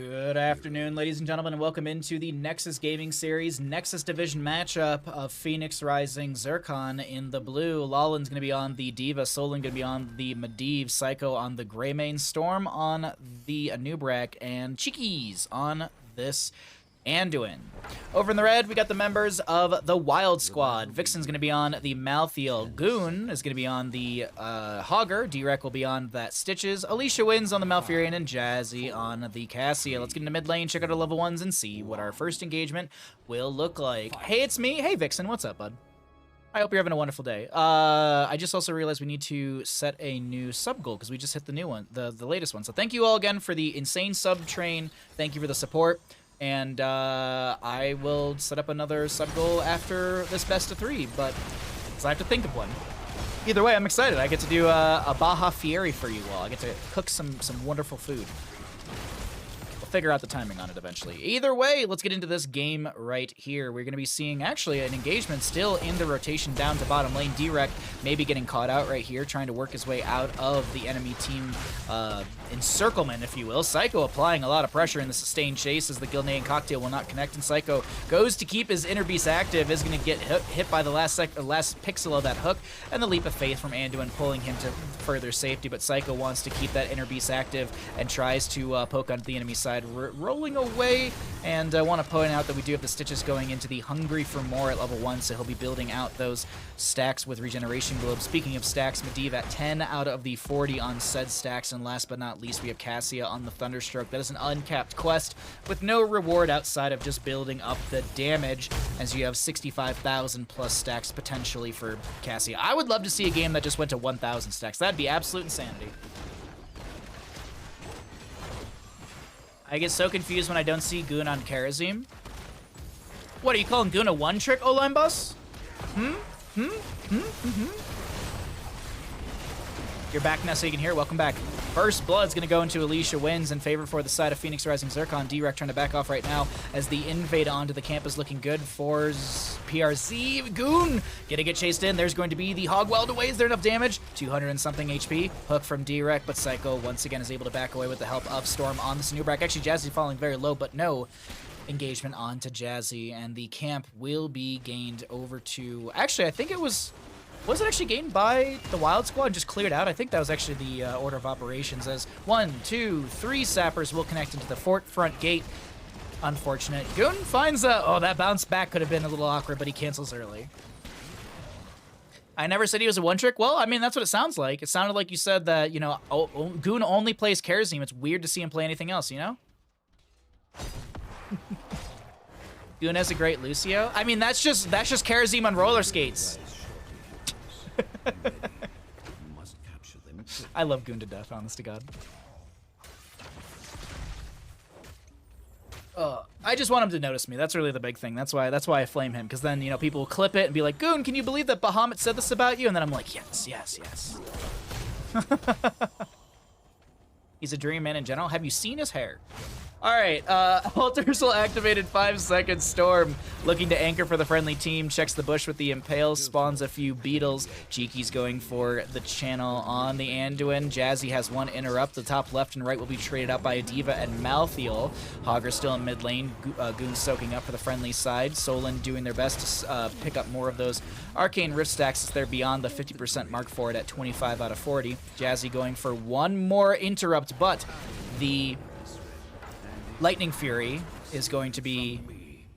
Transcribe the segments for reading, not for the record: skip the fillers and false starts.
Good afternoon, ladies and gentlemen, and welcome into the Nexus Gaming Series Nexus Division matchup of Phoenix Rising Zircon in the blue. Lalan's going to be on the Diva, Solon going to be on the Medivh, Psycho on the Greymane, Storm on the Anubrak, and Cheekies on this Anduin. Over in the red, we got the members of the Wild Squad. Vixen's going to be on the Malthael. Goon is going to be on the Hogger. D-Rec will be on that Stitches. Alicia wins on the Malfurion, and Jazzy on the Cassia. Let's get into mid lane, check out our level 1s, and see what our first engagement will look like. Hey, it's me. Hey, Vixen. What's up, bud? I hope you're having a wonderful day. I just also realized we need to set a new sub goal because we just hit the new one, the latest one. So thank you all again for the insane sub train. Thank you for the support. And I will set up another sub goal after this best of 3, but I have to think of one. Either way, I'm excited. I get to do a Baja Fieri for you all. I get to cook some wonderful food. We'll figure out the timing on it eventually. Either way, let's get into this game right here. We're going to be seeing actually an engagement still in the rotation down to bottom lane. D-Rec maybe getting caught out right here, trying to work his way out of the enemy team encirclement, if you will. Psycho applying a lot of pressure in the sustained chase as the Gilnean cocktail will not connect, and Psycho goes to keep his inner beast active, is going to get hit by the last pixel of that hook, and the leap of faith from Anduin pulling him to further safety, but Psycho wants to keep that inner beast active and tries to poke onto the enemy side, rolling away, and I want to point out that we do have the Stitches going into the Hungry for More at level 1, so he'll be building out those stacks with regeneration globes. Speaking of stacks, Medivh at 10 out of the 40 on said stacks, and last but not least, we have Cassia on the Thunderstroke. That is an uncapped quest with no reward outside of just building up the damage, as you have 65,000 plus stacks potentially for Cassia. I would love to see a game that just went to 1,000 stacks. That'd be absolute insanity. I get so confused when I don't see Goon on Karazim. What, are you calling Goon a one-trick O-line boss? You're back now so you can hear. Welcome back. First Blood's going to go into Alicia wins in favor for the side of Phoenix Rising Zircon. D-Rec trying to back off right now as the invade onto the camp is looking good for PRC. Goon gonna get chased in. There's going to be the Hog Weld away. Is there enough damage? 200 and something HP. Hook from D-Rec, but Psycho once again is able to back away with the help of Storm on the Anubrak. Actually, Jazzy falling very low, but no engagement onto Jazzy, and the camp will be gained over to... Actually, I think it was... Was it actually gained by the Wild Squad and just cleared out? I think that was actually the order of operations, as 1, 2, 3 sappers will connect into the fort front gate. Unfortunate. Goon finds a... Oh, that bounce back could have been a little awkward, but he cancels early. I never said he was a one-trick. Well, I mean, that's what it sounds like. It sounded like you said that, you know, Goon only plays Karazim. It's weird to see him play anything else, you know? Goon has a great Lucio. I mean, that's just Karazim on roller skates. I love Goon to death, honest to God. I just want him to notice me. That's really the big thing. That's why I flame him, because then, you know, people will clip it and be like, Goon, can you believe that Bahamut said this about you? And then I'm like, yes, yes, yes. He's a dream man in general. Have you seen his hair? All right, Altars will activate in 5 seconds. Storm looking to anchor for the friendly team. Checks the bush with the Impale. Spawns a few beetles. Cheeky's going for the channel on the Anduin. Jazzy has one interrupt. The top left and right will be traded out by a Diva and Malthael. Hogger still in mid lane. Goon soaking up for the friendly side. Solon doing their best to pick up more of those Arcane Rift stacks as they're beyond the 50% mark for it at 25 out of 40. Jazzy going for one more interrupt, but the Lightning Fury is going to be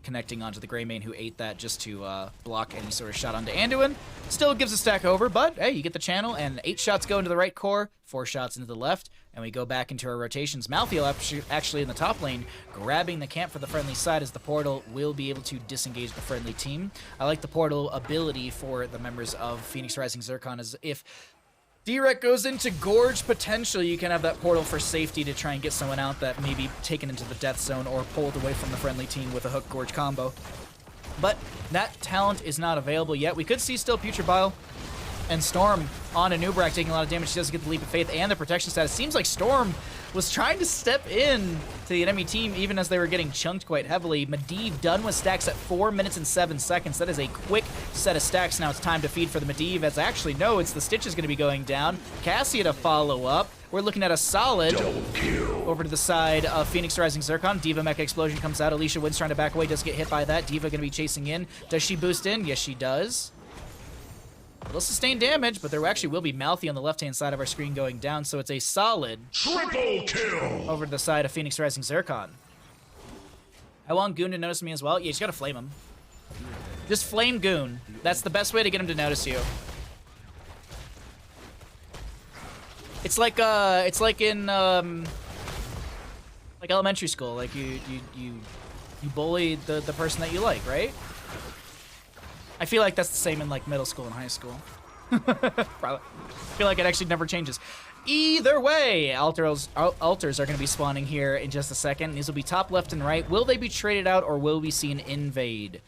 connecting onto the Greymane, who ate that just to block any sort of shot onto Anduin. Still gives a stack over, but hey, you get the channel, and 8 shots go into the right core, 4 shots into the left, and we go back into our rotations. Malthael actually in the top lane, grabbing the camp for the friendly side, as the portal will be able to disengage the friendly team. I like the portal ability for the members of Phoenix Rising Zircon, as if D-Rec goes into Gorge, potentially you can have that portal for safety to try and get someone out that may be taken into the death zone or pulled away from the friendly team with a Hook Gorge combo. But that talent is not available yet. We could see still Putrid Bile and Storm on Anubrak taking a lot of damage. She doesn't get the Leap of Faith and the protection status. Seems like Storm was trying to step in to the enemy team even as they were getting chunked quite heavily. Medivh done with stacks at 4 minutes and 7 seconds. That is a quick set of stacks. Now it's time to feed for the Medivh, as actually, no, it's the Stitches going to be going down. Cassia to follow up. we're looking at a solid over to the side of Phoenix Rising Zircon. D.Va Mecha Explosion comes out. Alicia Wynn's trying to back away, does get hit by that. D.Va going to be chasing in. Does she boost in? Yes, she does. A little sustained damage, but there actually will be Malthy on the left-hand side of our screen going down, so it's a solid triple kill over to the side of Phoenix Rising Zircon. I want Goon to notice me as well. Yeah, you just gotta flame him. Just flame Goon. That's the best way to get him to notice you. It's like in like elementary school. Like you bully the person that you like, right? I feel like that's the same in like middle school and high school. Probably. I feel like it actually never changes. Either way, altars are going to be spawning here in just a second. These will be top, left, and right. Will they be traded out, or will we see an invade?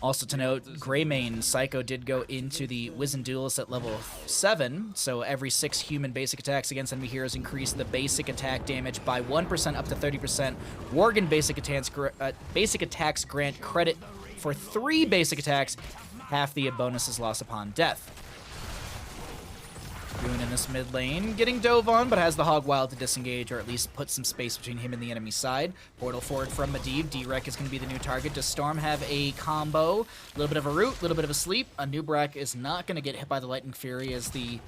Also to note, Greymane Psycho did go into the Wizened Duelist at level 7, so every 6 human basic attacks against enemy heroes increase the basic attack damage by 1% up to 30%. Worgen basic attacks grant credit for 3 basic attacks, half the bonus is lost upon death. Goon in this mid lane, getting dove on, but has the Hog Wild to disengage, or at least put some space between him and the enemy side. Portal forward from Medivh. D-Rek is going to be the new target. Does Storm have a combo? A little bit of a root, a little bit of a sleep. Nubrak is not going to get hit by the Lightning Fury, as the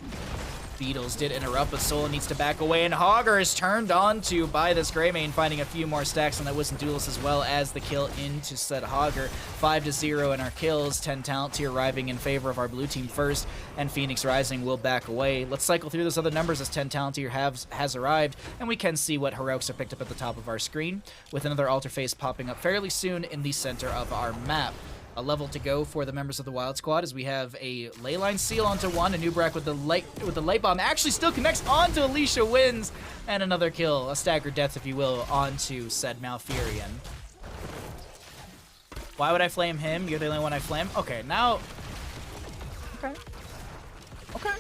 Beatles did interrupt, but Sola needs to back away, and Hogger is turned on to by this Greymane, finding a few more stacks on that Wizened Duelist, as well as the kill into said Hogger. 5-0 in our kills, 10 talent tier arriving in favor of our blue team first, and Phoenix Rising will back away. Let's cycle through those other numbers as 10 talent tier has arrived, and we can see what heroics are picked up at the top of our screen, with another altar phase popping up fairly soon in the center of our map. A level to go for the members of the Wild Squad, as we have a Leyline Seal onto one, a Nubrak with the light bomb actually still connects onto Alicia Wins, and another kill, a staggered death if you will, onto said Malfurion. Why would I flame him? You're the only one I flame? Okay, now... Okay. Okay.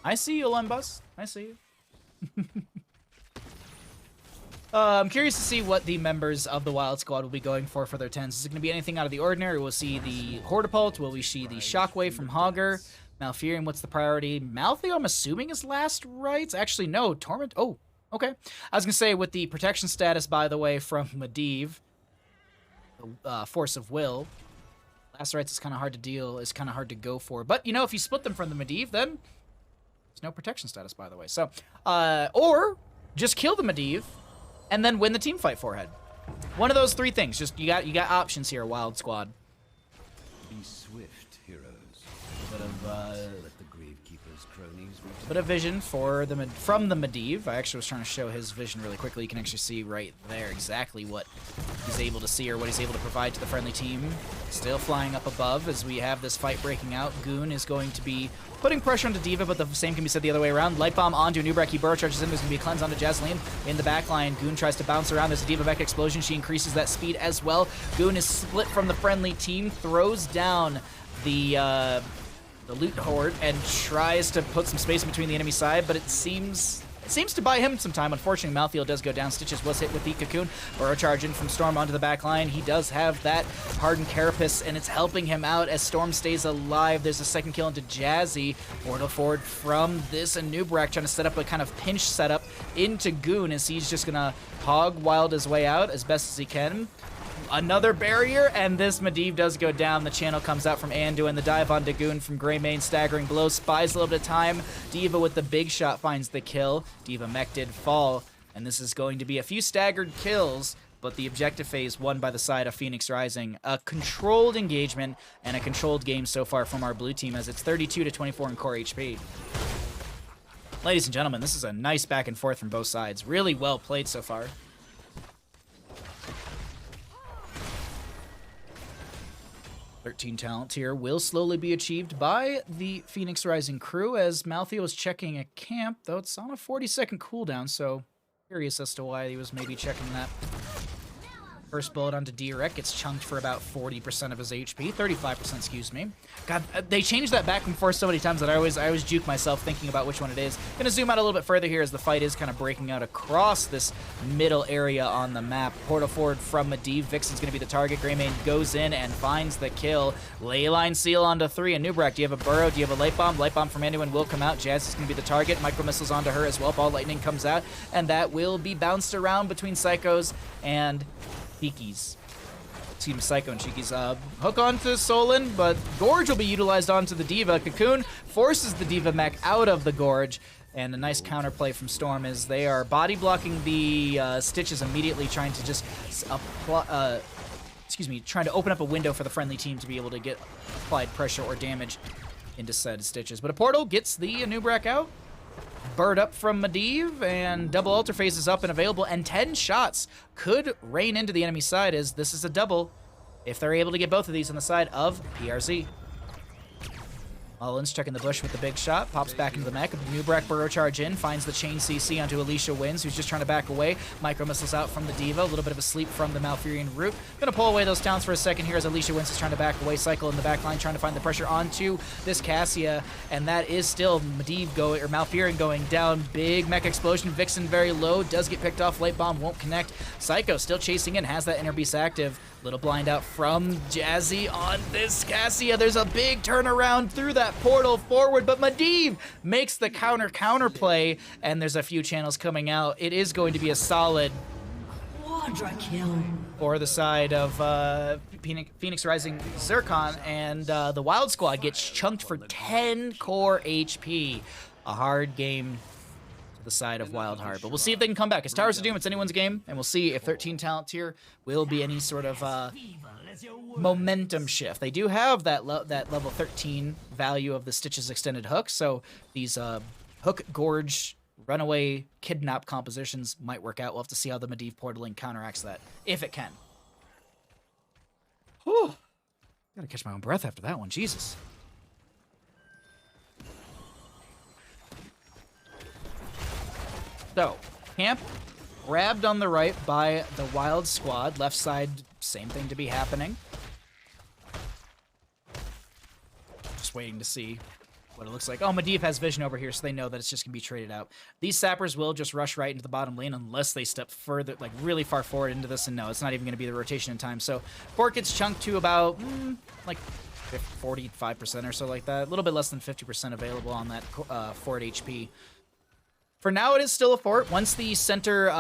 I see you, Lumbus. I see you. I'm curious to see what the members of the Wild Squad will be going for their 10s. Is it going to be anything out of the ordinary? We'll see the Hortipult. Will we see the Shockwave from Hogger? Malfurion, what's the priority? Malthy, I'm assuming, is last rights. Actually, no. Torment. Oh, okay. I was going to say, with the protection status, by the way, from Medivh, Force of Will, last rights is kind of hard to deal, is kind of hard to go for. But, you know, if you split them from the Medivh, then there's no protection status, by the way. So, or just kill the Medivh, and then win the team fight forehead. One of those 3 things. Just you got options here, Wild Squad. Be swift, heroes. Bit of Let the Gravekeeper's cronies return. bit of vision for from the Medivh. I actually was trying to show his vision really quickly. You can actually see right there exactly what he's able to see, or what he's able to provide to the friendly team. Still flying up above as we have this fight breaking out. Goon is going to be putting pressure onto D.Va, but the same can be said the other way around. Light Bomb onto Nubrak. He burrow charges in. There's going to be a cleanse onto Jasleen in the back line. Goon tries to bounce around. There's a D.Va Mech Explosion. She increases that speed as well. Goon is split from the friendly team, throws down the loot horde, and tries to put some space between the enemy side, but it seems to buy him some time. Unfortunately, Malthiel does go down. Stitches was hit with the Cocoon. Burrow charge in from Storm onto the back line. He does have that hardened carapace, and it's helping him out as Storm stays alive. There's a second kill into Jazzy. Portal forward from this, and Nubrak trying to set up a kind of pinch setup into Goon, as he's just gonna hog wild his way out as best as he can. Another barrier, and this Medivh does go down. The channel comes out from Anduin. The dive on Dagoon from Greymane, staggering below, spies a little bit of time. D.Va with the big shot finds the kill. D.Va Mech did fall, and this is going to be a few staggered kills, but the objective phase won by the side of Phoenix Rising. A controlled engagement and a controlled game so far from our blue team, as it's 32-24 in core HP. Ladies and gentlemen, this is a nice back and forth from both sides. Really well played so far. 13 talent tier will slowly be achieved by the Phoenix Rising crew, as Malthy was checking a camp, though it's on a 40-second cooldown, so curious as to why he was maybe checking that First bullet onto Direk gets chunked for about 40% of his HP, 35%, excuse me. God, they changed that back and forth so many times that I always juke myself thinking about which one it is. Gonna zoom out a little bit further here as the fight is kind of breaking out across this middle area on the map. Portal forward from Medivh. Vixen's gonna be the target. Greymane goes in and finds the kill. Leyline Seal onto 3. And Nubrak, do you have a burrow? Do you have a light bomb? Light bomb from anyone will come out. Jazz is gonna be the target. Micro missiles onto her as well. Ball lightning comes out, and that will be bounced around between Psychos and Cheekies. Team Psycho and Cheekies. Hook onto Solon, but Gorge will be utilized onto the D.Va. Cocoon forces the D.Va mech out of the Gorge, and a nice counterplay from Storm as they are body blocking the Stitches immediately, trying to just trying to open up a window for the friendly team to be able to get applied pressure or damage into said Stitches. But a portal gets the Nubrak out. Bird up from Medivh, and double alter phase is up and available, and 10 shots could rain into the enemy side as this is a double if they're able to get both of these on the side of PRZ. Mullins checking the bush with the big shot, pops back into the mech. Nubrak burrow charge in, finds the chain CC onto Alicia Wins, who's just trying to back away. Micro missiles out from the D.Va, a little bit of a sleep from the Malfurion root. Gonna pull away those towns for a second here as Alicia Wins is trying to back away. Cycle in the back line, trying to find the pressure onto this Cassia, and that is still Medivh going, or Malfurion going down. Big mech explosion, Vixen very low, does get picked off, light bomb won't connect. Psycho still chasing in, has that inner beast active. Little blind out from Jazzy on this Cassia. There's a big turnaround through that portal forward, but Medivh makes the counter play, and there's a few channels coming out. It is going to be a solid quadra kill for the side of Phoenix Rising Zircon, and the Wild Squad gets chunked for 10 core HP. A hard game the side of Wild Heart, but we'll see if they can come back. It's Towers of Doom, it's anyone's game, and we'll see if 13 talent tier will be any sort of momentum shift. They do have that level 13 value of the Stitches extended hook, so these hook, gorge, runaway, kidnap compositions might work out. We'll have to see how the Medivh portaling counteracts that, if it can. Whew. Gotta catch my own breath after that one, Jesus. So, camp grabbed on the right by the Wild Squad. Left side, same thing to be happening. Just waiting to see what it looks like. Oh, Medivh has vision over here, so they know that it's just going to be traded out. These sappers will just rush right into the bottom lane unless they step further, like really far forward into this, and no, it's not even going to be the rotation in time. So, Port gets chunked to about, like 45% or so like that. A little bit less than 50% available on that Fort HP. For now, it is still a fort. Once the center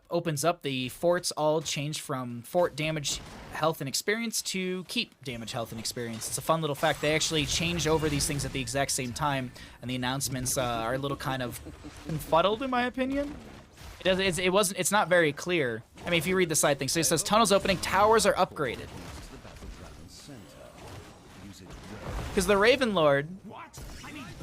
opens up, the forts all change from fort damage, health, and experience to keep damage, health, and experience. It's a fun little fact. They actually change over these things at the exact same time, and the announcements are a little kind of confuddled, in my opinion. It's not very clear. I mean, if you read the side thing, so it says tunnels opening, towers are upgraded. Because the Raven Lord,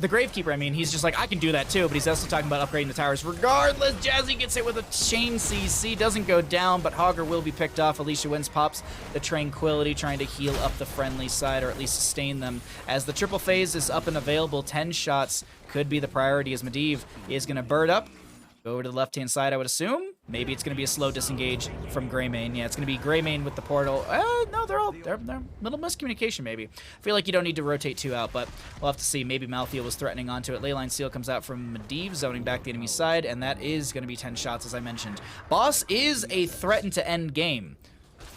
the Gravekeeper, I mean, he's just like, I can do that too, but he's also talking about upgrading the towers. Regardless, Jazzy gets hit with a chain CC, doesn't go down, but Hogger will be picked off. Alicia Wins pops the Tranquility, trying to heal up the friendly side, or at least sustain them. As the triple phase is up and available, 10 shots could be the priority, as Medivh is going to bird up. Go over to the left-hand side, I would assume. Maybe it's going to be a slow disengage from Greymane. Yeah, it's going to be Greymane with the portal. No, they're little miscommunication, maybe. I feel like you don't need to rotate two out, but we'll have to see. Maybe Malthael was threatening onto it. Leyline Seal comes out from Medivh, zoning back the enemy side, and that is going to be 10 shots, as I mentioned. Boss is a threaten to end game.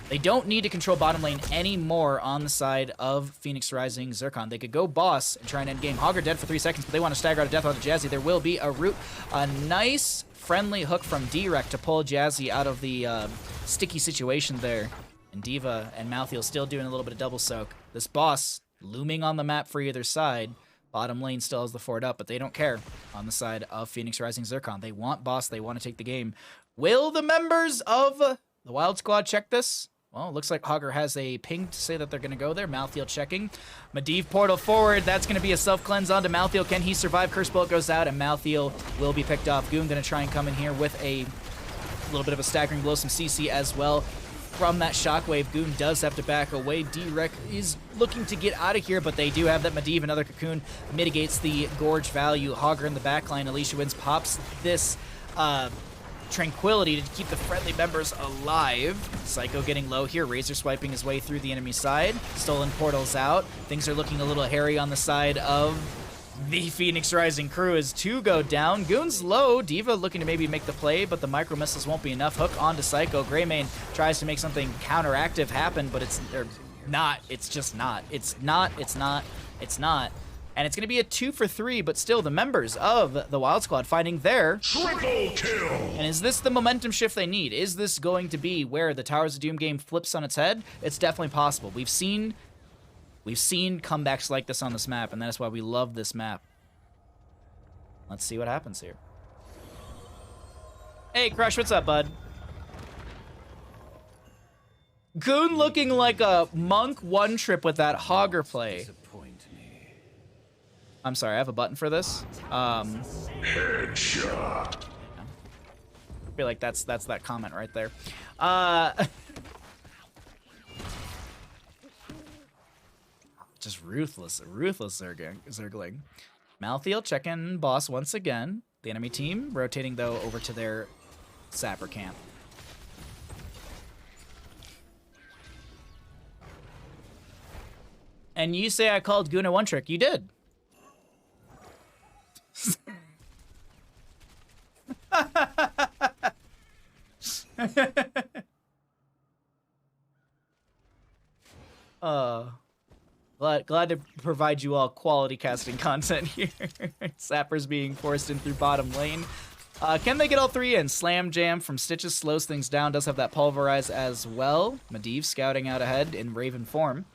They don't need to control bottom lane anymore on the side of Phoenix Rising Zircon. They could go boss and try and end game. Hogger dead for 3 seconds, but they want to stagger out a death onto Jazzy. There will be a root. A nice friendly hook from Direct to pull Jazzy out of the sticky situation there. And D.Va and Malthael still doing a little bit of double soak. This boss looming on the map for either side. Bottom lane still has the fort up, but they don't care on the side of Phoenix Rising Zircon. They want boss. They want to take the game. Will the members of the Wild Squad check this? Well, it looks like Hogger has a ping to say that they're going to go there. Malthael checking. Medivh portal forward. That's going to be a self-cleanse onto Malthael. Can he survive? Curse Bullet goes out, and Malthael will be picked off. Goon going to try and come in here with a little bit of a staggering blow, some CC as well. From that shockwave, Goon does have to back away. D-Rec is looking to get out of here, but they do have that Medivh. Another Cocoon mitigates the Gorge value. Hogger in the backline. Alicia Wins pops this Tranquility to keep the friendly members alive. Psycho getting low here. Razor swiping his way through the enemy side. Stolen portals out. Things are looking a little hairy on the side of the Phoenix Rising crew as 2 go down. Goon's low. D.Va looking to maybe make the play, but the micro missiles won't be enough. Hook onto Psycho. Greymane tries to make something counteractive happen, but it's not. It's just not. It's not. And it's going to be a 2 for 3, but still the members of the Wild Squad finding their triple kill. And is this the momentum shift they need? Is this going to be where the Towers of Doom game flips on its head? It's definitely possible. We've seen comebacks like this on this map, and that is why we love this map. Let's see what happens here. Hey, Crush, what's up, bud? Goon looking like a monk one-trip with that Hogger play. I'm sorry, I have a button for this. Headshot. I feel like that's that comment right there. Just ruthless Zergling. Malthael checking boss once again. The enemy team rotating though over to their sapper camp. And you say I called Goon a one trick? You did. Glad to provide you all quality casting content here. Sappers being forced in through bottom lane. Can they get all 3 in? Slam Jam from Stitches slows things down, does have that pulverize as well. Medivh scouting out ahead in Raven form.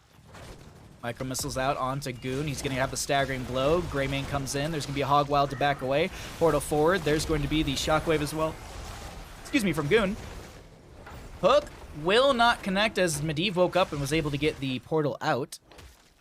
Micro missiles out onto Goon. He's going to have the staggering blow. Greymane comes in. There's going to be a Hog Wild to back away. Portal forward. There's going to be the Shockwave as well. Excuse me, from Goon. Hook will not connect as Medivh woke up and was able to get the portal out.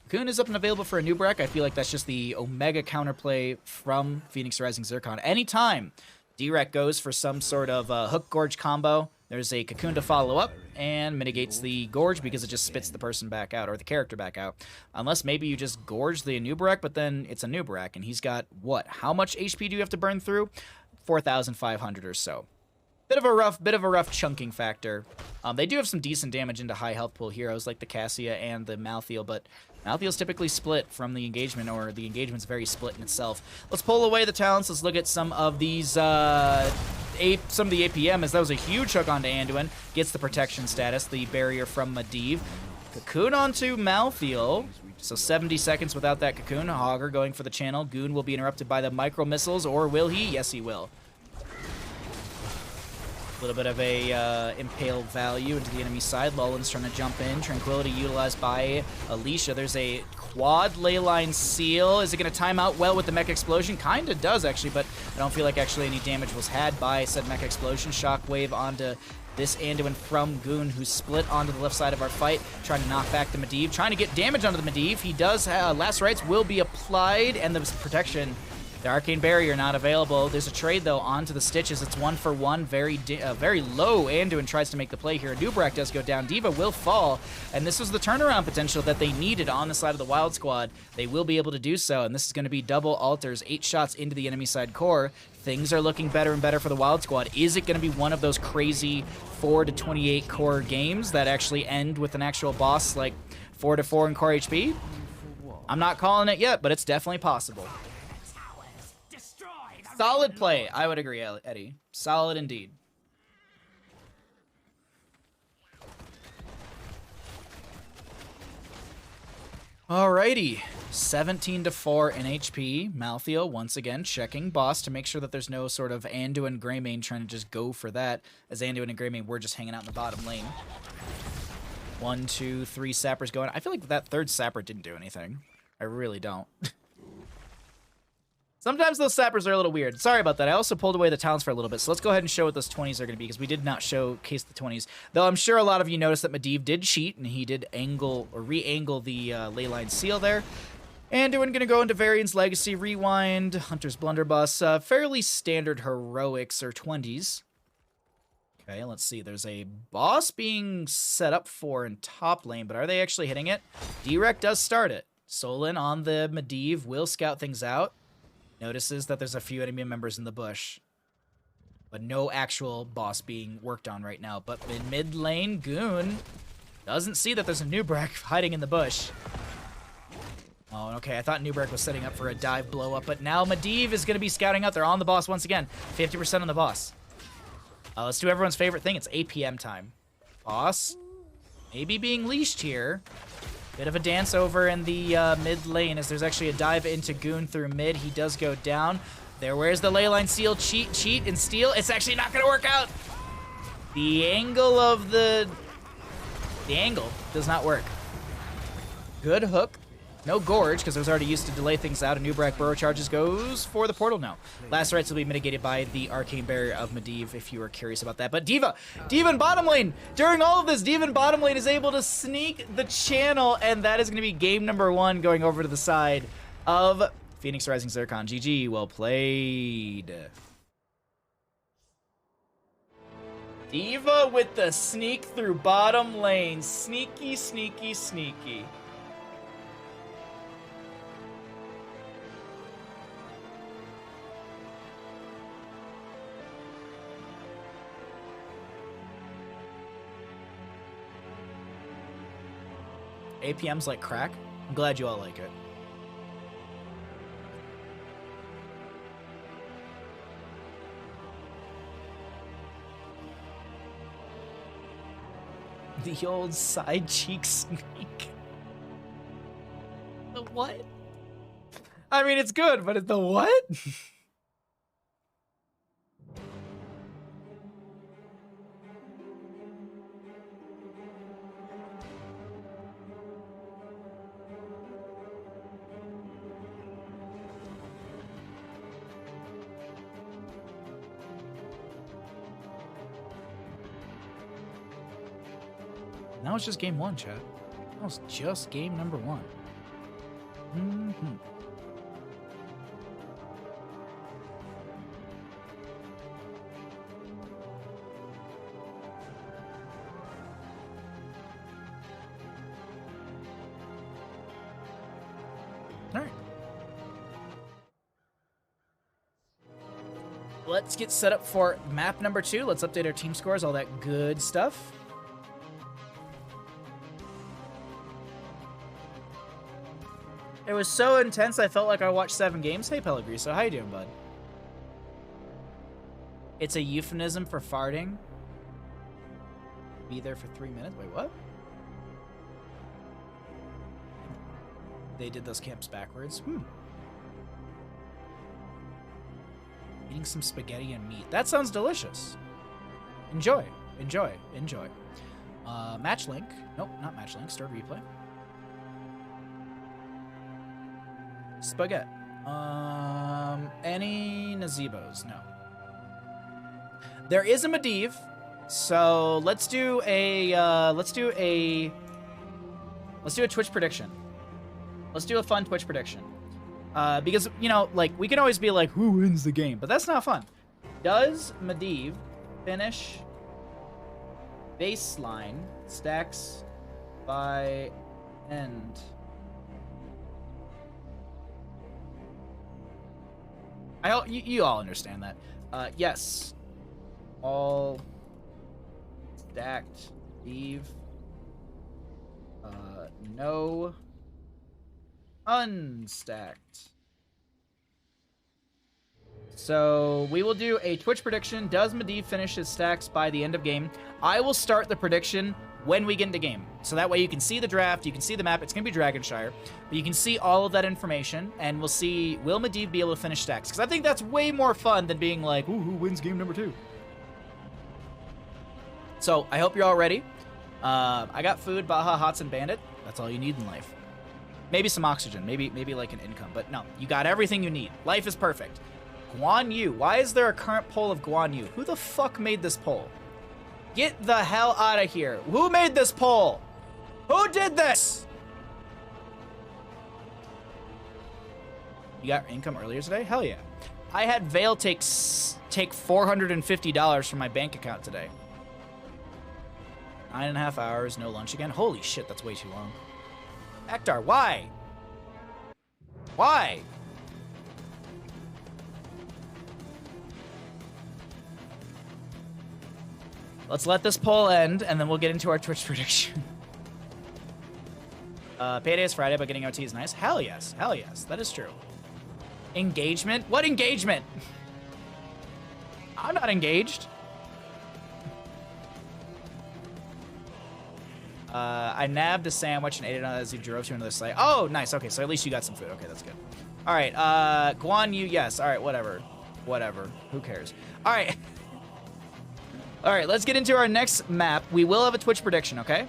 Goon is up and available for a Nubrak. I feel like that's just the Omega counterplay from Phoenix Rising Zircon. Anytime D-Rec goes for some sort of Hook Gorge combo, there's a Cocoon to follow up and mitigates the Gorge because it just spits the person back out, or the character back out. Unless maybe you just Gorge the Anubarak, but then it's a Anubarak, and he's got, what? How much HP do you have to burn through? 4,500 or so. Bit of a rough chunking factor. They do have some decent damage into high health pool heroes like the Cassia and the Malthael, but Malthael's typically split from the engagement, or the engagement's very split in itself. Let's pull away the talents. Let's look at some of these, some of the APM, as that was a huge hook onto Anduin. Gets the protection status, the barrier from Medivh. Cocoon onto Malthael. So 70 seconds without that Cocoon. Hogger going for the channel. Goon will be interrupted by the micro missiles, or will he? Yes, he will. A little bit of a impale value into the enemy side. Lullin's trying to jump in. Tranquility utilized by Alicia. There's a quad leyline seal. Is it going to time out well with the mech explosion? Kind of does, actually, but I don't feel like actually any damage was had by said mech explosion. Shockwave onto this Anduin from Goon, who's split onto the left side of our fight, trying to knock back the Medivh, trying to get damage onto the Medivh. He does have last rites will be applied, and the protection. The Arcane Barrier not available. There's a trade, though, onto the Stitches. It's 1 for 1. Very low. Anduin tries to make the play here. Nubrak does go down. D.Va will fall. And this was the turnaround potential that they needed on the side of the Wild Squad. They will be able to do so. And this is going to be double altars. 8 shots into the enemy side core. Things are looking better and better for the Wild Squad. Is it going to be one of those crazy 4 to 28 core games that actually end with an actual boss like 4 to 4 in core HP? I'm not calling it yet, but it's definitely possible. Solid play. I would agree, Eddie. Solid indeed. Alrighty. 17 to 4 in HP. Malthael once again checking boss to make sure that there's no sort of Anduin Greymane trying to just go for that, as Anduin and Greymane were just hanging out in the bottom lane. 1, 2, 3 sappers going. I feel like that third sapper didn't do anything. I really don't. Sometimes those sappers are a little weird. Sorry about that. I also pulled away the talents for a little bit, so let's go ahead and show what those 20s are going to be, because we did not showcase the 20s. Though I'm sure a lot of you noticed that Medivh did cheat, and he did angle or re-angle the leyline seal there. And we're going to go into Varian's Legacy, Rewind, Hunter's Blunderbuss, fairly standard heroics or 20s. Okay, let's see. There's a boss being set up for in top lane, but are they actually hitting it? D-Rec does start it. Solon on the Medivh will scout things out. Notices that there's a few enemy members in the bush. but no actual boss being worked on right now. But in mid lane, Goon doesn't see that there's a Nubrak hiding in the bush. Oh, okay, I thought Nubrak was setting up for a dive blow up, but now Medivh is going to be scouting out there on the boss once again. 50% on the boss. Let's do everyone's favorite thing. It's 8 p.m. time. Boss, maybe being leashed here. Bit of a dance over in the mid lane as there's actually a dive into Goon through mid. He does go down. There, where's the leyline seal? Cheat, and steal. It's actually not going to work out. The angle of the angle does not work. Good hook. No Gorge, because it was already used to delay things out. A Nubrak Burrow Charges goes for the portal now. Last rights will be mitigated by the Arcane Barrier of Medivh, if you were curious about that. But D.Va in bottom lane. During all of this, D.Va in bottom lane is able to sneak the channel, and that is going to be game number 1 going over to the side of Phoenix Rising Zircon. GG, well played. D.Va with the sneak through bottom lane. Sneaky, sneaky, sneaky. APM's like crack. I'm glad you all like it. The old side cheek sneak. The what? I mean, it's good, but the what? That was just game 1, chat. That was just game number 1. All right. Let's get set up for map number 2. Let's update our team scores, all that good stuff. It was so intense, I felt like I watched 7 games. Hey, Pellegriso, how you doing, bud? It's a euphemism for farting. Be there for 3 minutes. Wait, what? They did those camps backwards. Eating some spaghetti and meat. That sounds delicious. Enjoy. Enjoy. Enjoy. Match link. Nope, not match link. Start replay. Spaghetti. Any Nazebos? No. There is a Medivh, so let's do a Twitch prediction. Let's do a fun Twitch prediction. Because, you know, like, we can always be like, who wins the game? But that's not fun. Does Medivh finish baseline stacks by end? You all understand that. Yes. All stacked. Leave. No. Unstacked. So we will do a Twitch prediction. Does Medivh finish his stacks by the end of game? I will start the prediction when we get into game. So that way you can see the draft, you can see the map. It's going to be Dragonshire. But you can see all of that information, and we'll see, will Medivh be able to finish stacks? Because I think that's way more fun than being like, ooh, who wins game number 2? So I hope you're all ready. I got food, Baja, Hots, and Bandit. That's all you need in life. Maybe some oxygen, maybe like an income. But no, you got everything you need. Life is perfect. Guan Yu. Why is there a current poll of Guan Yu? Who the fuck made this poll? Get the hell out of here. Who made this poll? Who did this? You got income earlier today? Hell yeah. I had Vale take $450 from my bank account today. 9.5 hours, no lunch again. Holy shit, that's way too long. Ektar, why? Why? Let's let this poll end, and then we'll get into our Twitch prediction. Payday is Friday, but getting OT is nice. Hell yes. Hell yes. That is true. Engagement? What engagement? I'm not engaged. I nabbed a sandwich and ate it as you drove to another site. Oh, nice. Okay, so at least you got some food. Okay, that's good. All right, Guan Yu, yes. All right, whatever. Whatever. Who cares? All right. All right, let's get into our next map. We will have a Twitch prediction, okay?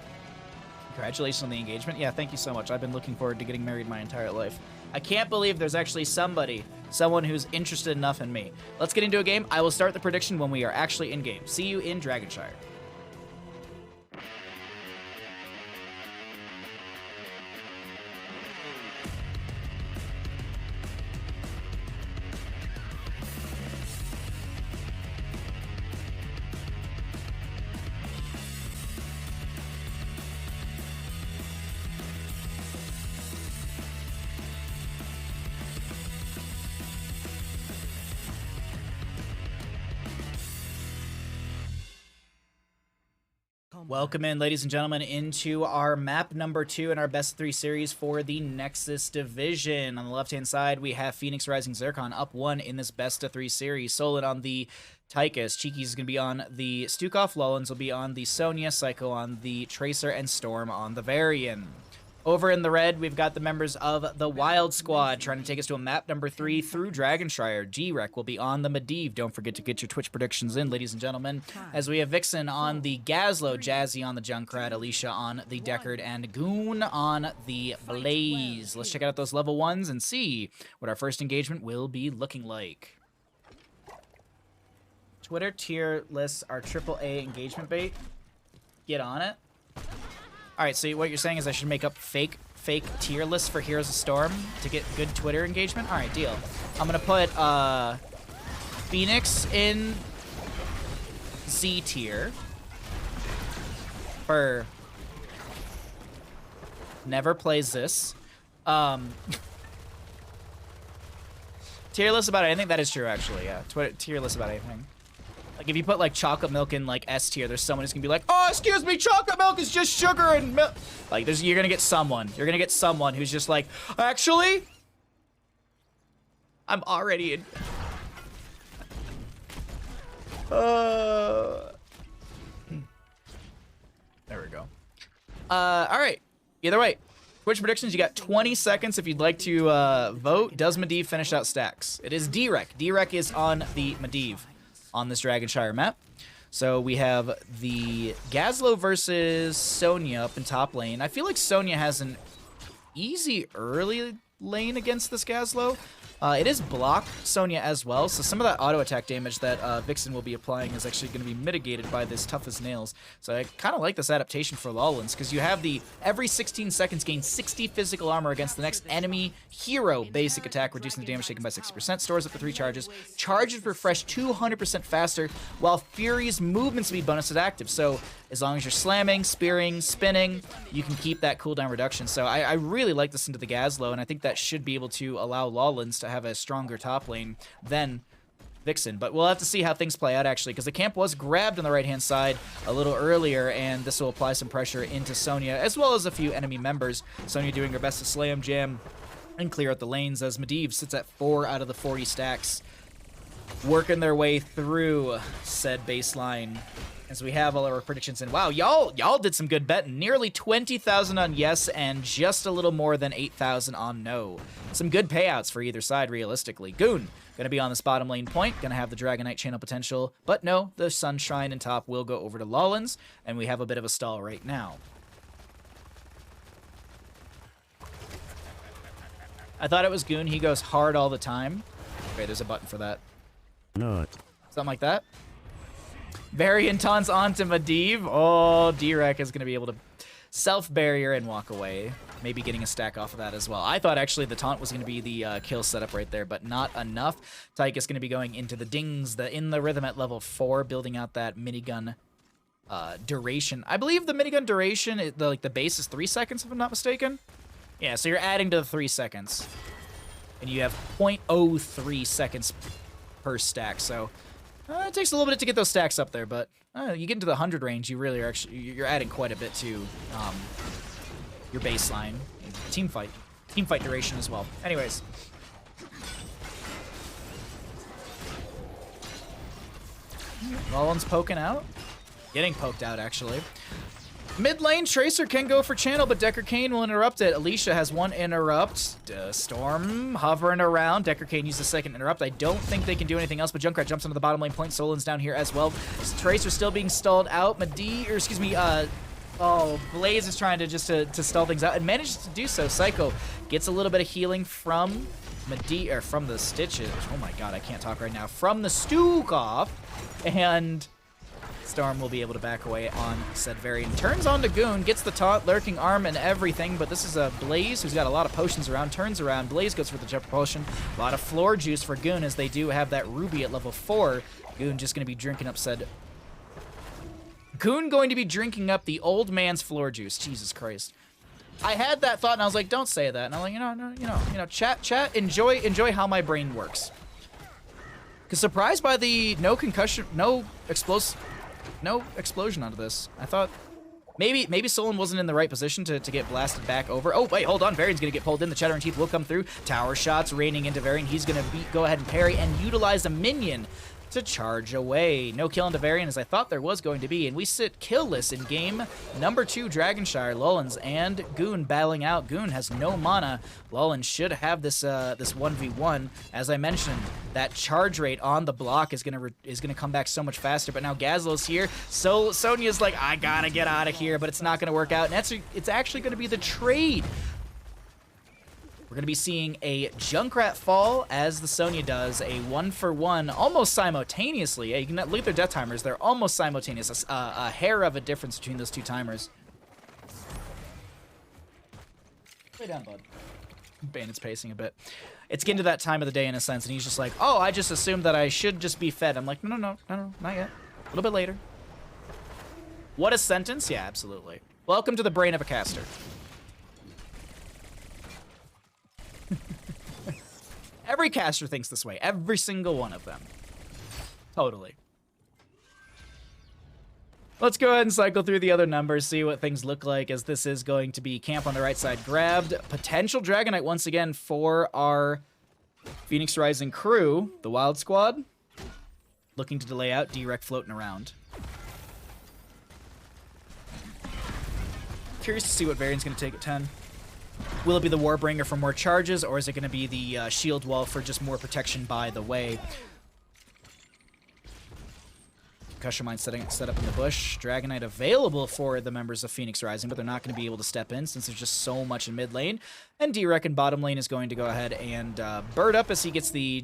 Congratulations on the engagement. Yeah, thank you so much. I've been looking forward to getting married my entire life. I can't believe there's actually someone who's interested enough in me. Let's get into a game. I will start the prediction when we are actually in game. See you in Dragonshire. Welcome in, ladies and gentlemen, into our map number 2 in our best of 3 series for the Nexus division. On the left-hand side, we have Phoenix Rising Zircon up 1 in this best of 3 series. Solid on the Tychus. Cheeky's is going to be on the Stukov. Lullins will be on the Sonya. Psycho on the Tracer. And Storm on the Varian. Over in the red, we've got the members of the Wild Squad trying to take us to a map number 3 through Dragonshire. G-Rec will be on the Medivh. Don't forget to get your Twitch predictions in, ladies and gentlemen, as we have Vixen on the Gazlo, Jazzy on the Junkrat, Alicia on the Deckard, and Goon on the Blaze. Let's check out those level 1s and see what our first engagement will be looking like. Twitter tier lists are AAA engagement bait. Get on it. All right, so what you're saying is I should make up fake tier lists for Heroes of Storm to get good Twitter engagement? All right, deal. I'm going to put Phoenix in Z tier for never plays this. Tier list about anything? That is true, actually, yeah. Twitter tier list about anything. Like, if you put, like, chocolate milk in, like, S tier, there's someone who's gonna be like, oh, excuse me, chocolate milk is just sugar and milk. Like, you're gonna get someone. You're gonna get someone who's just like, actually, I'm already in. There we go. All right. Either way, Twitch predictions, you got 20 seconds if you'd like to vote. Does Medivh finish out stacks? It is D-Rec. D-Rec is on the Medivh on this Dragonshire map. So we have the Gazlo versus Sonya up in top lane. I feel like Sonya has an easy early lane against this Gazlo. It is block Sonya as well, so some of that auto attack damage that Vixen will be applying is actually going to be mitigated by this Tough as Nails. So I kind of like this adaptation for Lullins, because you have the every 16 seconds gain 60 physical armor against the next enemy hero basic attack, reducing the damage taken by 60%, stores up to 3 charges, charges refresh 200% faster, while Fury's movement speed bonus is active. So as long as you're slamming, spearing, spinning, you can keep that cooldown reduction. So I really like this into the Gazlo, and I think that should be able to allow Lullins to have a stronger top lane than Vixen. But we'll have to see how things play out, actually, because the camp was grabbed on the right-hand side a little earlier, and this will apply some pressure into Sonya, as well as a few enemy members. Sonya doing her best to slam jam and clear out the lanes, as Medivh sits at 4 out of the 40 stacks, working their way through said baseline. As we have all our predictions in. Wow, y'all did some good betting. Nearly 20,000 on yes and just a little more than 8,000 on no. Some good payouts for either side, realistically. Goon gonna be on this bottom lane point, gonna have the Dragonite channel potential, but no, the Sunshine and top will go over to Lullins, and we have a bit of a stall right now. I thought it was Goon. He goes hard all the time. Okay, there's a button for that. No. Something like that. Varian taunts onto Medivh. Oh, D-Rec is going to be able to self-barrier and walk away. Maybe getting a stack off of that as well. I thought actually the taunt was going to be the kill setup right there, but not enough. Tyke is going to be going into the dings, in the rhythm at level 4, building out that minigun duration. I believe the minigun duration, the base is 3 seconds if I'm not mistaken. Yeah, so you're adding to the 3 seconds. And you have 0.03 seconds per stack, so It takes a little bit to get those stacks up there, but you get into the 100 range, you really are you're adding quite a bit to your baseline. Team fight duration as well. Anyways. Rollins poking out. Getting poked out, actually. Mid lane, Tracer can go for channel, but Decker Kane will interrupt it. Alicia has one interrupt. Storm hovering around. Decker Kane used the second interrupt. I don't think they can do anything else, but Junkrat jumps into the bottom lane point. Solin's down here as well. Tracer still being stalled out. Blaze is trying to just to stall things out and manages to do so. Psycho gets a little bit of healing from from the Stitches. Oh my god, I can't talk right now. From the Stukov, and Storm will be able to back away on said Varian. Turns on to Goon, gets the taunt, lurking arm and everything, but this is a Blaze who's got a lot of potions around, turns around. Blaze goes for the jet propulsion. A lot of floor juice for Goon as they do have that Ruby at level 4. Goon just going to be drinking up said... Goon going to be drinking up the old man's floor juice. Jesus Christ. I had that thought and I was like, don't say that. And I'm like, chat, enjoy how my brain works. Cause surprised by the no explosion onto this. I thought maybe Solon wasn't in the right position to get blasted back over. Oh, wait, hold on. Varian's gonna get pulled in. The Chattering Teeth will come through. Tower shots raining into Varian. He's gonna go ahead and parry and utilize a minion to charge away. No kill into Varian as I thought there was going to be, and we sit killless in game number 2. Dragonshire, Lullins, and Goon battling out. Goon has no mana. Lullins should have this this 1v1. As I mentioned, that charge rate on the block is gonna come back so much faster. But now Gazlo's here, so Sonya's like, I gotta get out of here, but it's not gonna work out. And it's actually gonna be the trade. We're going to be seeing a Junkrat fall as the Sonya does, a 1-for-1 almost simultaneously. You can look at their death timers. They're almost simultaneous, a hair of a difference between those two timers. Lay down, bud. Bandit's pacing a bit. It's getting to that time of the day in a sense, and he's just like, oh, I just assumed that I should just be fed. I'm like, no, not yet. A little bit later. What a sentence? Yeah, absolutely. Welcome to the brain of a caster. Every caster thinks this way. Every single one of them. Totally. Let's go ahead and cycle through the other numbers, see what things look like, as this is going to be camp on the right side grabbed. Potential Dragonite once again for our Phoenix Rising crew. The Wild Squad looking to delay out. D-Rec floating around. Curious to see what Varian's going to take at 10. Will it be the Warbringer for more charges, or is it going to be the shield wall for just more protection by the way? Concussion Mine set up in the bush. Dragonite available for the members of Phoenix Rising, but they're not going to be able to step in since there's just so much in mid lane. And D-Rec in bottom lane is going to go ahead and bird up as he gets the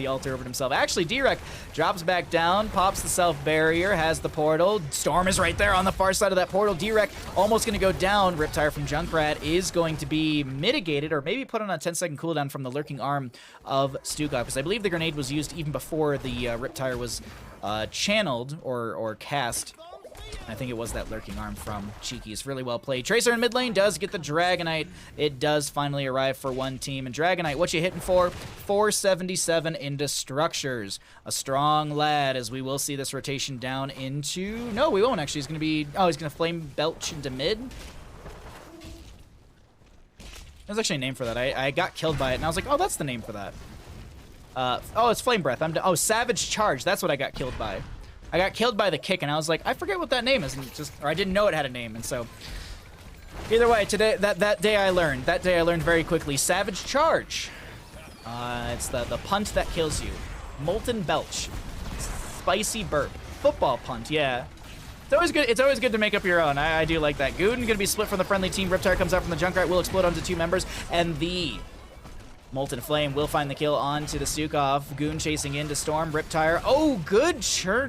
altar over himself. Actually, D-Rec drops back down, pops the self barrier, has the portal. Storm is right there on the far side of that portal. D-Rec almost going to go down. Riptire from Junkrat is going to be mitigated, or maybe put on a 10-second cooldown from the lurking arm of Stukov, because I believe the grenade was used even before the Riptire was channeled or cast. I think it was that lurking arm from Cheeky's. Really well played. Tracer in mid lane does get the Dragonite. It does finally arrive for one team. And Dragonite, what you hitting for? 477 into structures. A strong lad, as we will see this rotation down into... No, we won't actually. He's going to be... Oh, he's going to Flame Belch into mid. There's actually a name for that. I got killed by it, and I was like, oh, that's the name for that. Oh, it's Flame Breath. Oh, Savage Charge. That's what I got killed by. I got killed by the kick, and I was like, I forget what that name is, or I didn't know it had a name, and so... Either way, today, that day I learned very quickly. Savage Charge. It's the punt that kills you. Molten Belch. Spicy Burp. Football punt, yeah. It's always good to make up your own. I do like that. Goon gonna be split from the friendly team. Riptire comes out from the Junkrat, will explode onto 2 members, and the Molten Flame will find the kill onto the Stukov. Goon chasing into Storm. Riptire. Oh, good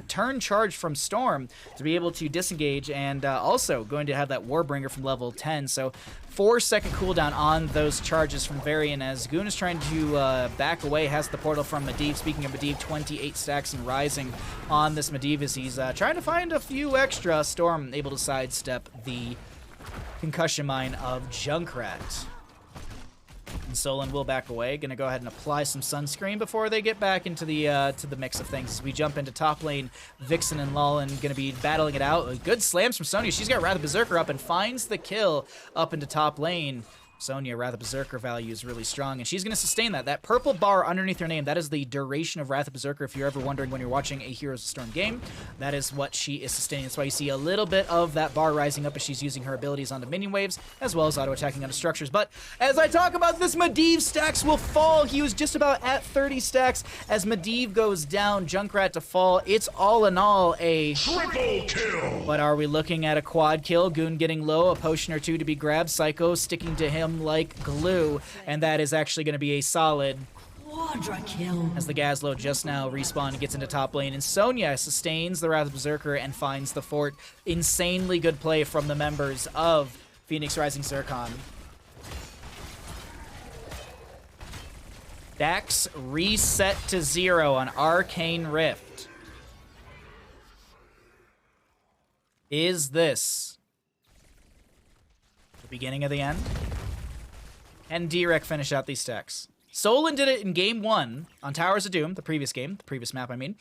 turn charge from Storm to be able to disengage, and also going to have that Warbringer from level 10. So 4-second cooldown on those charges from Varian as Goon is trying to back away. Has the portal from Medivh. Speaking of Medivh, 28 stacks and rising on this Medivh as he's trying to find a few extra. Storm able to sidestep the concussion mine of Junkrat. And Solon will back away. Gonna go ahead and apply some sunscreen before they get back into the to the mix of things. As we jump into top lane, Vixen and Lawlen gonna be battling it out. Good slams from Sonya. She's got Wrath of Berserker up and finds the kill up into top lane. Sonya, Wrath of Berserker value is really strong, and she's going to sustain that. That purple bar underneath her name, that is the duration of Wrath of Berserker. If you're ever wondering when you're watching a Heroes of Storm game, that is what she is sustaining. That's why you see a little bit of that bar rising up as she's using her abilities onto minion waves, as well as auto-attacking onto structures. But as I talk about this, Medivh stacks will fall. He was just about at 30 stacks. As Medivh goes down, Junkrat to fall. It's all in all a Triple kill! But are we looking at a quad kill? Goon getting low, a potion or two to be grabbed. Psycho sticking to him like glue, and that is actually going to be a solid Quadra kill. as the Gazlo just now respawned and gets into top lane, and Sonya sustains the Wrath of Berserker and finds the fort. Insanely good play from the members of Phoenix Rising Zircon. Dax reset to 0 on Arcane Rift. Is this the beginning of the end? And Direk finish out these stacks. Solon did it in game 1 on Towers of Doom, the previous map, I mean,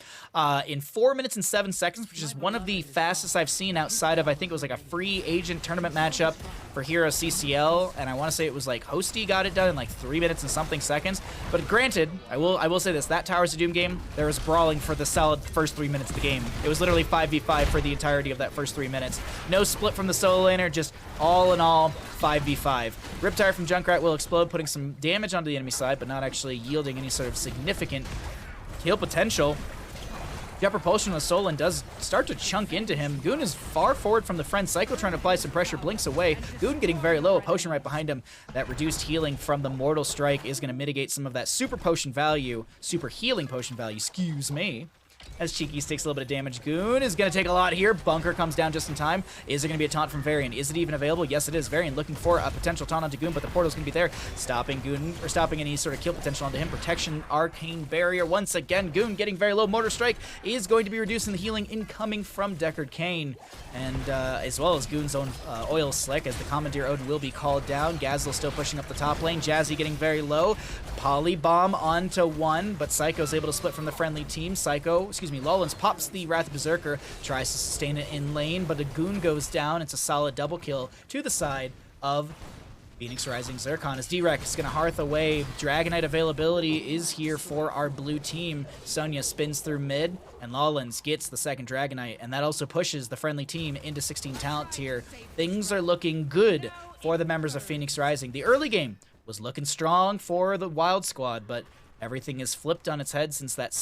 in 4 minutes and 7 seconds, which is one of the fastest I've seen outside of, I think it was like a free agent tournament matchup for Hero CCL, and I want to say it was like Hosty got it done in like 3 minutes and something seconds. But granted, I will say this, that Towers of Doom game, there was brawling for the solid first 3 minutes of the game. It was literally 5v5 for the entirety of that first 3 minutes. No split from the solo laner, just all in all, 5v5. Riptire from Junkrat will explode, putting some damage onto the enemy side, but not actually yielding any sort of significant kill potential. Jet Propulsion with Solon does start to chunk into him. Goon is far forward from the friend. Psycho trying to apply some pressure, blinks away. Goon getting very low, a potion right behind him. That reduced healing from the Mortal Strike is going to mitigate some of that super potion value, super healing potion value, excuse me. As Cheeky takes a little bit of damage. Goon is going to take a lot here. Bunker comes down just in time. Is there going to be a taunt from Varian? Is it even available? Yes, it is. Varian looking for a potential taunt onto Goon, but the portal's going to be there. Stopping Goon, or stopping any sort of kill potential onto him. Protection, Arcane Barrier. Once again, Goon getting very low. Mortar Strike is going to be reducing the healing incoming from Deckard Cain. And as well as Goon's own Oil Slick, as the Commandeer Odin will be called down. Gazlo still pushing up the top lane. Jazzy getting very low. Polybomb onto one, but Psycho's able to split from the friendly team. Lawlens pops the Wrath of Berserker, tries to sustain it in lane, but a Goon goes down. It's a solid double kill to the side of Phoenix Rising Zircon. As Direk is going to hearth away. Dragonite availability is here for our blue team. Sonya spins through mid, and Lawlens gets the second Dragonite, and that also pushes the friendly team into 16 talent tier. Things are looking good for the members of Phoenix Rising. The early game was looking strong for the Wild Squad, but everything is flipped on its head since that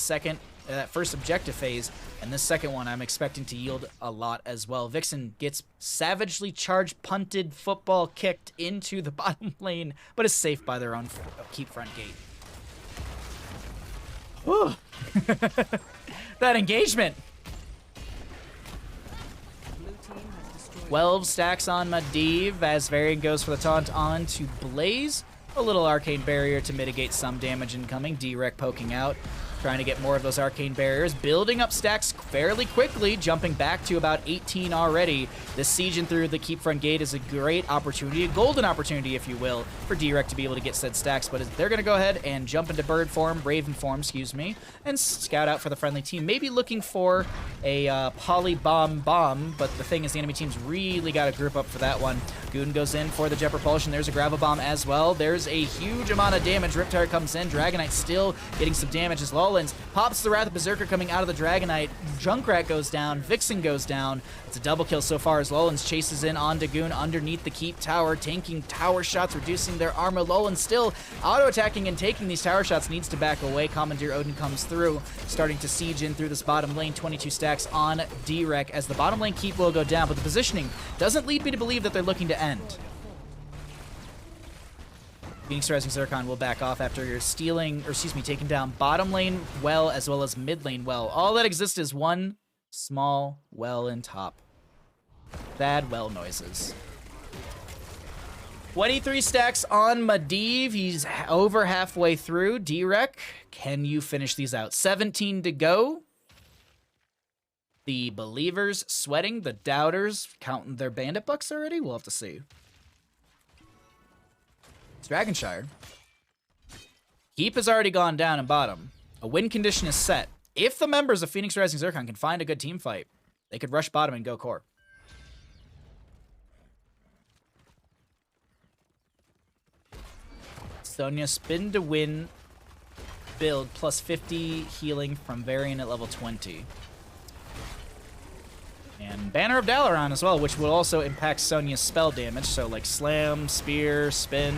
first objective phase, and this second one I'm expecting to yield a lot as well. Vixen gets savagely charged, punted, football kicked into the bottom lane, but is safe by their own keep front gate. Whew. That engagement. 12 stacks on Medivh as Varian goes for the taunt on to Blaze. A little Arcane Barrier to mitigate some damage incoming. Direk poking out, trying to get more of those Arcane Barriers. Building up stacks fairly quickly, jumping back to about 18 already. This siege in through the Keep Front Gate is a great opportunity, a golden opportunity, if you will, for Direk to be able to get said stacks. But they're going to go ahead and jump into bird form, raven form, excuse me, and scout out for the friendly team. Maybe looking for a Polybomb bomb, but the thing is the enemy team's really got to group up for that one. Goon goes in for the Jet Propulsion. There's a Gravel Bomb as well. There's a huge amount of damage. Riptire comes in. Dragonite still getting some damage as Lawlens pops the Wrath of Berserker coming out of the Dragonite. Junkrat goes down. Vixen goes down. It's a double kill so far as Lawlens chases in onto Goon underneath the Keep Tower, tanking tower shots, reducing their armor. Lawlens still auto-attacking and taking these tower shots, needs to back away. Commandeer Odin comes through, starting to siege in through this bottom lane. 22 stacks on Direk as the bottom lane keep will go down, but the positioning doesn't lead me to believe that they're looking to end. Phoenix Rising Zircon will back off after taking down bottom lane well as well as mid lane well. All that exists is one small well in top. Bad well noises. 23 stacks on Medivh. He's over halfway through. Direk, can you finish these out? 17 to go. The believers sweating, the doubters counting their bandit bucks already? We'll have to see. Dragonshire Keep has already gone down in bottom. A win condition is set. If the members of Phoenix Rising Zircon can find a good team fight, they could rush bottom and go core. Sonya spin to win build plus 50 healing from Varian at level 20. And Banner of Dalaran as well, which will also impact Sonya's spell damage. So like Slam, Spear, Spin,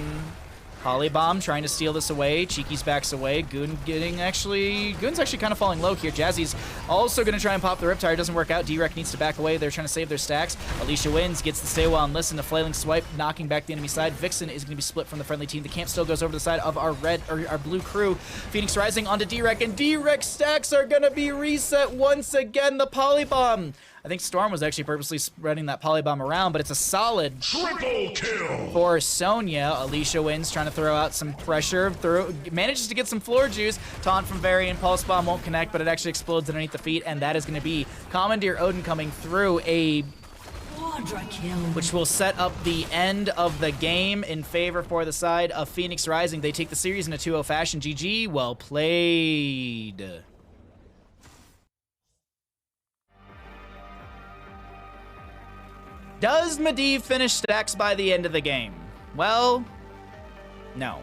Polybomb trying to steal this away. Cheeky's backs away. Goon's actually kind of falling low here. Jazzy's also going to try and pop the Riptire. Doesn't work out. D-Rec needs to back away. They're trying to save their stacks. Alicia wins, gets the stay while and listen to Flailing Swipe, knocking back the enemy side. Vixen is going to be split from the friendly team. The camp still goes over the side of our blue crew. Phoenix Rising onto D-Rec, and D-Rec stacks are going to be reset once again. The Polybomb. I think Storm was actually purposely spreading that Polybomb around, but it's a solid Triple kill for Sonya. Alicia wins, trying to throw out some pressure. Manages to get some floor juice. Taunt from Varian. Pulse Bomb won't connect, but it actually explodes underneath the feet, and that is going to be Commandeer Odin coming through, Quadra kill. which will set up the end of the game in favor for the side of Phoenix Rising. They take the series in a 2-0 fashion. GG, well played. Does Medivh finish stacks by the end of the game? Well, no.